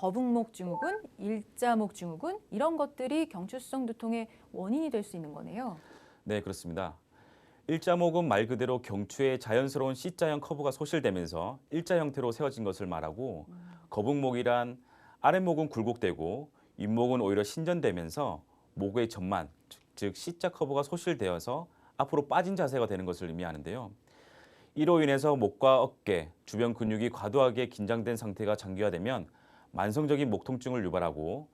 거북목 증후군, 일자목 증후군 이런 것들이 경추성 두통의 원인이 될 수 있는 거네요. 네, 그렇습니다. 일자목은 말 그대로 경추의 자연스러운 C자형 커브가 소실되면서 일자 형태로 세워진 것을 말하고 거북목이란 아랫목은 굴곡되고 윗목은 오히려 신전되면서 목의 전만, 즉 C자 커브가 소실되어서 앞으로 빠진 자세가 되는 것을 의미하는데요. 이로 인해서 목과 어깨, 주변 근육이 과도하게 긴장된 상태가 장기화되면 만성적인 목 통증을 유발하고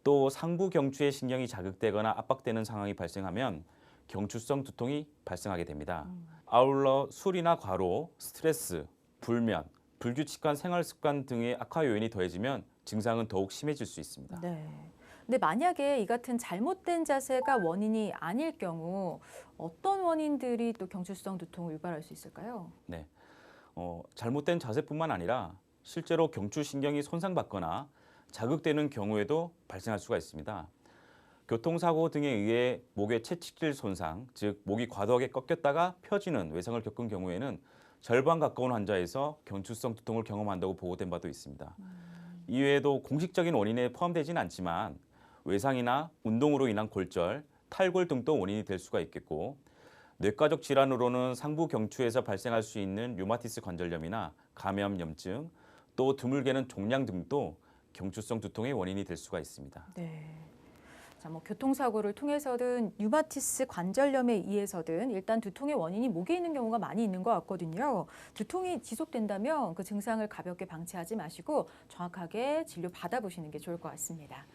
또 상부 경추의 신경이 자극되거나 압박되는 상황이 발생하면 경추성 두통이 발생하게 됩니다. 아울러 술이나 과로, 스트레스, 불면, 불규칙한 생활 습관 등의 악화 요인이 더해지면 증상은 더욱 심해질 수 있습니다. 네. 근데 만약에 이 같은 잘못된 자세가 원인이 아닐 경우 어떤 원인들이 또 경추성 두통을 유발할 수 있을까요? 네. 잘못된 자세뿐만 아니라 실제로 경추신경이 손상받거나 자극되는 경우에도 발생할 수가 있습니다. 교통사고 등에 의해 목의 채찍질 손상, 즉 목이 과도하게 꺾였다가 펴지는 외상을 겪은 경우에는 절반 가까운 환자에서 경추성 두통을 경험한다고 보고된 바도 있습니다. 이외에도 공식적인 원인에 포함되지는 않지만 외상이나 운동으로 인한 골절, 탈골 등도 원인이 될 수가 있겠고 뇌과적 질환으로는 상부 경추에서 발생할 수 있는 류마티스 관절염이나 감염염증, 또 드물게는 종양 등도 경추성 두통의 원인이 될 수가 있습니다. 네. 자, 교통사고를 통해서든 류마티스 관절염에 의해서든 일단 두통의 원인이 목에 있는 경우가 많이 있는 것 같거든요. 두통이 지속된다면 그 증상을 가볍게 방치하지 마시고 정확하게 진료 받아보시는 게 좋을 것 같습니다.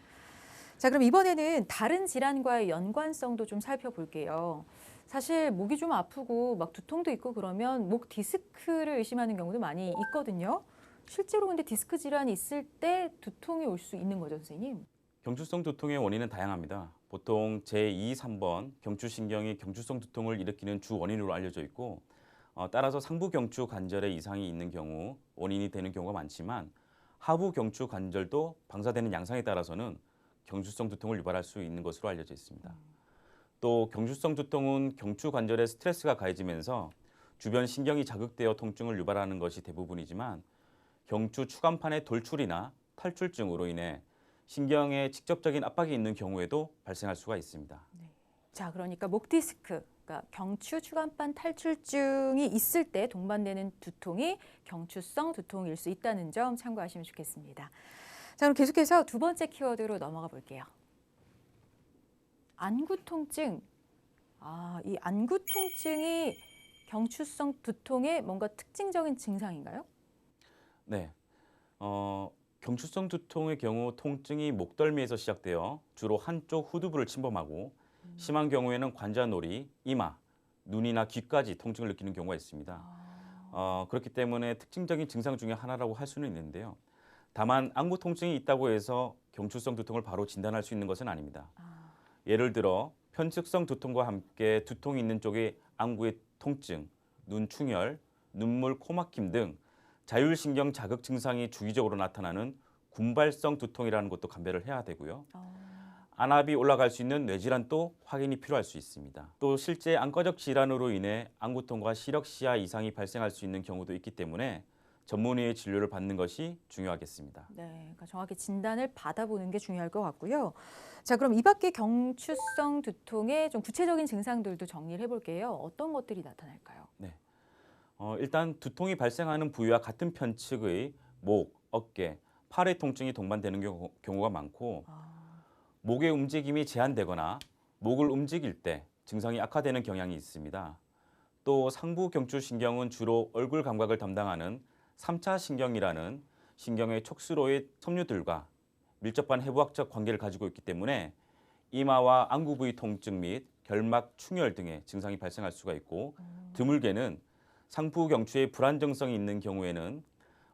자, 그럼 이번에는 다른 질환과의 연관성도 좀 살펴볼게요. 사실 목이 좀 아프고 두통도 있고 그러면 목 디스크를 의심하는 경우도 많이 있거든요. 실제로 근데 디스크 질환이 있을 때 두통이 올 수 있는 거죠, 선생님? 경추성 두통의 원인은 다양합니다. 보통 제2, 3번 경추신경이 경추성 두통을 일으키는 주 원인으로 알려져 있고 따라서 상부 경추 관절에 이상이 있는 경우 원인이 되는 경우가 많지만 하부 경추 관절도 방사되는 양상에 따라서는 경추성 두통을 유발할 수 있는 것으로 알려져 있습니다. 또 경추성 두통은 경추 관절에 스트레스가 가해지면서 주변 신경이 자극되어 통증을 유발하는 것이 대부분이지만 경추 추간판의 돌출이나 탈출증으로 인해 신경에 직접적인 압박이 있는 경우에도 발생할 수가 있습니다. 네. 자, 그러니까 목 디스크, 그러니까 경추 추간판 탈출증이 있을 때 동반되는 두통이 경추성 두통일 수 있다는 점 참고하시면 좋겠습니다. 자, 그럼 계속해서 두 번째 키워드로 넘어가 볼게요. 안구 통증. 이 안구 통증이 경추성 두통의 뭔가 특징적인 증상인가요? 네, 경추성 두통의 경우 통증이 목덜미에서 시작되어 주로 한쪽 후두부를 침범하고 심한 경우에는 관자놀이, 이마, 눈이나 귀까지 통증을 느끼는 경우가 있습니다. 그렇기 때문에 특징적인 증상 중에 하나라고 할 수는 있는데요. 다만 안구 통증이 있다고 해서 경추성 두통을 바로 진단할 수 있는 것은 아닙니다. 예를 들어 편측성 두통과 함께 두통이 있는 쪽의 안구의 통증, 눈 충혈, 눈물, 코막힘 등 자율신경 자극 증상이 주기적으로 나타나는 군발성 두통이라는 것도 감별을 해야 되고요. 안압이 올라갈 수 있는 뇌질환도 확인이 필요할 수 있습니다. 또 실제 안과적 질환으로 인해 안구통과 시력시야 이상이 발생할 수 있는 경우도 있기 때문에 전문의의 진료를 받는 것이 중요하겠습니다. 네, 그러니까 정확히 진단을 받아보는 게 중요할 것 같고요. 자, 그럼 이 밖에 경추성 두통의 좀 구체적인 증상들도 정리를 해볼게요. 어떤 것들이 나타날까요? 네. 일단 두통이 발생하는 부위와 같은 편측의 목, 어깨, 팔의 통증이 동반되는 경우가 많고 목의 움직임이 제한되거나 목을 움직일 때 증상이 악화되는 경향이 있습니다. 또 상부 경추신경은 주로 얼굴 감각을 담당하는 3차 신경이라는 신경의 촉수로의 섬유들과 밀접한 해부학적 관계를 가지고 있기 때문에 이마와 안구 부위 통증 및 결막 충혈 등의 증상이 발생할 수가 있고 드물게는 상부 경추에 불안정성이 있는 경우에는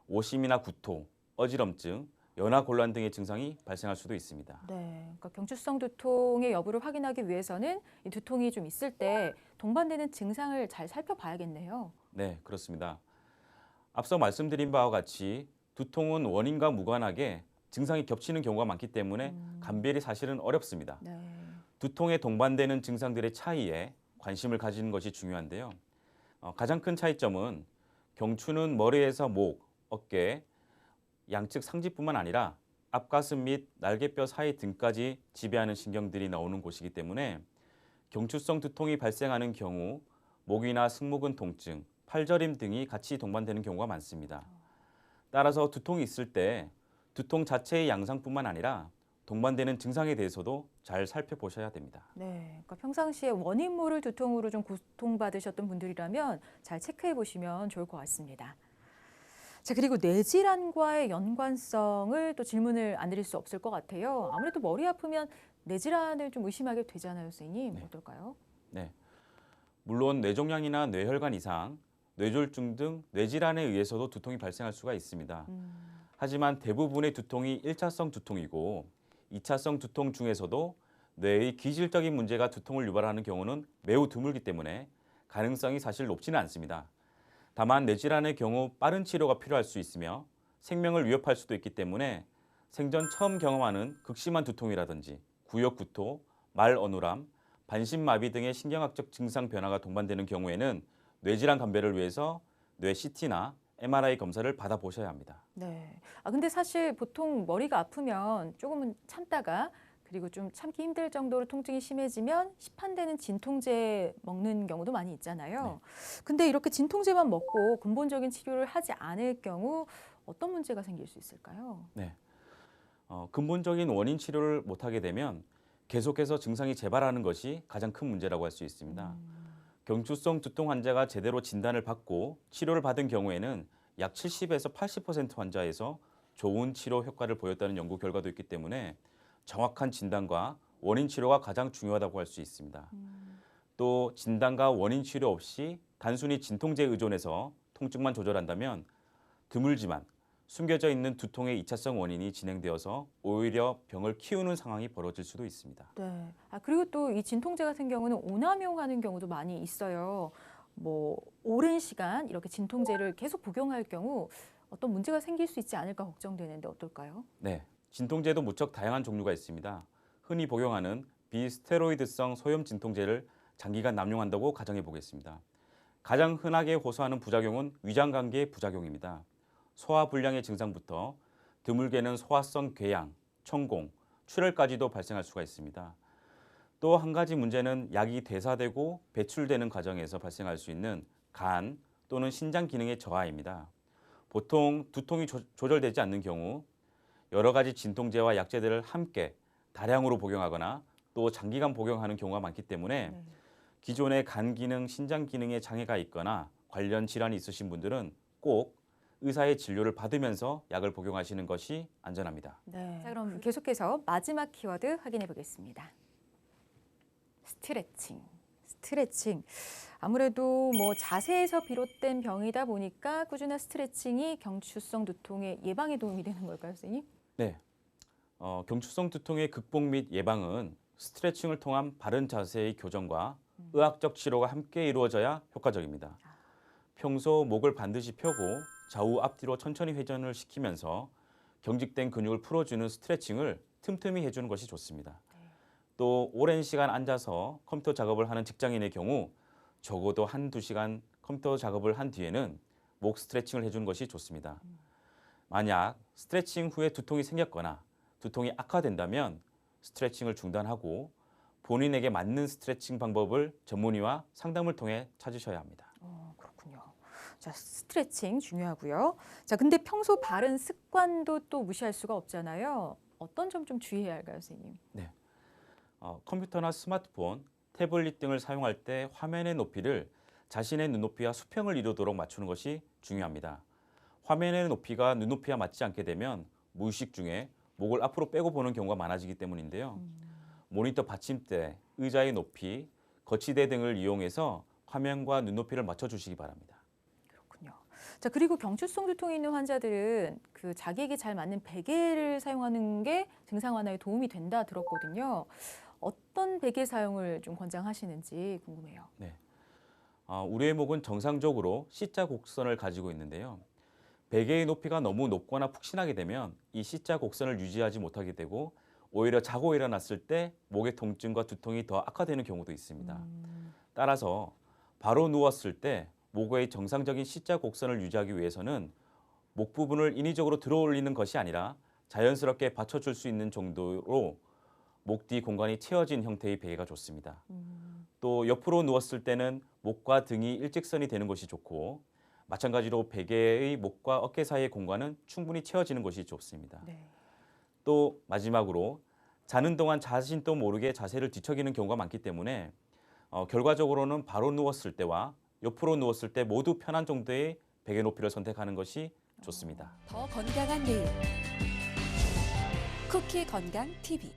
오심이나 구토, 어지럼증, 연화 곤란 등의 증상이 발생할 수도 있습니다. 네, 그러니까 경추성 두통의 여부를 확인하기 위해서는 이 두통이 좀 있을 때 동반되는 증상을 잘 살펴봐야겠네요. 네, 그렇습니다. 앞서 말씀드린 바와 같이 두통은 원인과 무관하게 증상이 겹치는 경우가 많기 때문에 감별이 사실은 어렵습니다. 네. 두통에 동반되는 증상들의 차이에 관심을 가지는 것이 중요한데요. 가장 큰 차이점은 경추는 머리에서 목, 어깨, 양측 상지뿐만 아니라 앞가슴 및 날개뼈 사이 등까지 지배하는 신경들이 나오는 곳이기 때문에 경추성 두통이 발생하는 경우 목이나 승모근 통증, 팔저림 등이 같이 동반되는 경우가 많습니다. 따라서 두통이 있을 때 두통 자체의 양상뿐만 아니라 동반되는 증상에 대해서도 잘 살펴보셔야 됩니다. 네, 그러니까 평상시에 원인 모를 두통으로 좀 고통받으셨던 분들이라면 잘 체크해 보시면 좋을 것 같습니다. 자, 그리고 뇌질환과의 연관성을 또 질문을 안 드릴 수 없을 것 같아요. 아무래도 머리 아프면 뇌질환을 좀 의심하게 되잖아요, 선생님. 네. 어떨까요? 네. 물론 뇌종양이나 뇌혈관 이상, 뇌졸중 등 뇌질환에 의해서도 두통이 발생할 수가 있습니다. 하지만 대부분의 두통이 1차성 두통이고 2차성 두통 중에서도 뇌의 기질적인 문제가 두통을 유발하는 경우는 매우 드물기 때문에 가능성이 사실 높지는 않습니다. 다만 뇌질환의 경우 빠른 치료가 필요할 수 있으며 생명을 위협할 수도 있기 때문에 생전 처음 경험하는 극심한 두통이라든지 구역구토, 말어눌함, 반신마비 등의 신경학적 증상 변화가 동반되는 경우에는 뇌질환 감별을 위해서 뇌 CT나 MRI 검사를 받아보셔야 합니다. 네. 아, 근데 사실 보통 머리가 아프면 조금은 참다가 그리고 좀 참기 힘들 정도로 통증이 심해지면 시판되는 진통제 먹는 경우도 많이 있잖아요. 근데 이렇게 진통제만 먹고 근본적인 치료를 하지 않을 경우 어떤 문제가 생길 수 있을까요? 네. 근본적인 원인 치료를 못하게 되면 계속해서 증상이 재발하는 것이 가장 큰 문제라고 할 수 있습니다. 경추성 두통 환자가 제대로 진단을 받고 치료를 받은 경우에는 약 70에서 80% 환자에서 좋은 치료 효과를 보였다는 연구 결과도 있기 때문에 정확한 진단과 원인 치료가 가장 중요하다고 할 수 있습니다. 또 진단과 원인 치료 없이 단순히 진통제에 의존해서 통증만 조절한다면 드물지만 숨겨져 있는 두통의 2차성 원인이 진행되어서 오히려 병을 키우는 상황이 벌어질 수도 있습니다. 네. 아, 그리고 또 이 진통제 같은 경우는 오남용하는 경우도 많이 있어요. 뭐 오랜 시간 이렇게 진통제를 계속 복용할 경우 어떤 문제가 생길 수 있지 않을까 걱정되는데 어떨까요? 네, 진통제도 무척 다양한 종류가 있습니다. 흔히 복용하는 비스테로이드성 소염 진통제를 장기간 남용한다고 가정해 보겠습니다. 가장 흔하게 호소하는 부작용은 위장관계의 부작용입니다. 소화불량의 증상부터 드물게는 소화성 궤양, 천공, 출혈까지도 발생할 수가 있습니다. 또 한 가지 문제는 약이 대사되고 배출되는 과정에서 발생할 수 있는 간 또는 신장 기능의 저하입니다. 보통 두통이 조절되지 않는 경우 여러 가지 진통제와 약제들을 함께 다량으로 복용하거나 또 장기간 복용하는 경우가 많기 때문에 네. 기존의 간 기능, 신장 기능에 장애가 있거나 관련 질환이 있으신 분들은 꼭 의사의 진료를 받으면서 약을 복용하시는 것이 안전합니다. 네. 자, 그럼 계속해서 마지막 키워드 확인해 보겠습니다. 스트레칭. 스트레칭. 아무래도 뭐 자세에서 비롯된 병이다 보니까 꾸준한 스트레칭이 경추성 두통의 예방에 도움이 되는 걸까요, 선생님? 네, 경추성 두통의 극복 및 예방은 스트레칭을 통한 바른 자세의 교정과 의학적 치료가 함께 이루어져야 효과적입니다. 평소 목을 반드시 펴고 좌우 앞뒤로 천천히 회전을 시키면서 경직된 근육을 풀어주는 스트레칭을 틈틈이 해주는 것이 좋습니다. 또 오랜 시간 앉아서 컴퓨터 작업을 하는 직장인의 경우 적어도 한두 시간 컴퓨터 작업을 한 뒤에는 목 스트레칭을 해주는 것이 좋습니다. 만약 스트레칭 후에 두통이 생겼거나 두통이 악화된다면 스트레칭을 중단하고 본인에게 맞는 스트레칭 방법을 전문의와 상담을 통해 찾으셔야 합니다. 그렇군요. 자, 스트레칭 중요하고요. 자, 근데 평소 바른 습관도 또 무시할 수가 없잖아요. 어떤 점 좀 주의해야 할까요, 선생님? 네, 컴퓨터나 스마트폰, 태블릿 등을 사용할 때 화면의 높이를 자신의 눈높이와 수평을 이루도록 맞추는 것이 중요합니다. 화면의 높이가 눈높이와 맞지 않게 되면 무의식 중에 목을 앞으로 빼고 보는 경우가 많아지기 때문인데요. 모니터 받침대, 의자의 높이, 거치대 등을 이용해서 화면과 눈높이를 맞춰주시기 바랍니다. 그렇군요. 자, 그리고 경추성 두통이 있는 환자들은 그 자기에게 잘 맞는 베개를 사용하는 게 증상 완화에 도움이 된다 들었거든요. 어떤 베개 사용을 좀 권장하시는지 궁금해요. 네, 우리의 목은 정상적으로 C자 곡선을 가지고 있는데요. 베개의 높이가 너무 높거나 푹신하게 되면 이 C자 곡선을 유지하지 못하게 되고 오히려 자고 일어났을 때 목의 통증과 두통이 더 악화되는 경우도 있습니다. 따라서 바로 누웠을 때 목의 정상적인 C자 곡선을 유지하기 위해서는 목 부분을 인위적으로 들어 올리는 것이 아니라 자연스럽게 받쳐줄 수 있는 정도로 목 뒤 공간이 채워진 형태의 베개가 좋습니다. 또 옆으로 누웠을 때는 목과 등이 일직선이 되는 것이 좋고 마찬가지로 베개의 목과 어깨 사이의 공간은 충분히 채워지는 것이 좋습니다. 네. 또 마지막으로 자는 동안 자신도 모르게 자세를 뒤척이는 경우가 많기 때문에 결과적으로는 바로 누웠을 때와 옆으로 누웠을 때 모두 편한 정도의 베개 높이를 선택하는 것이 좋습니다. 더 건강한 내일 쿠키 건강 TV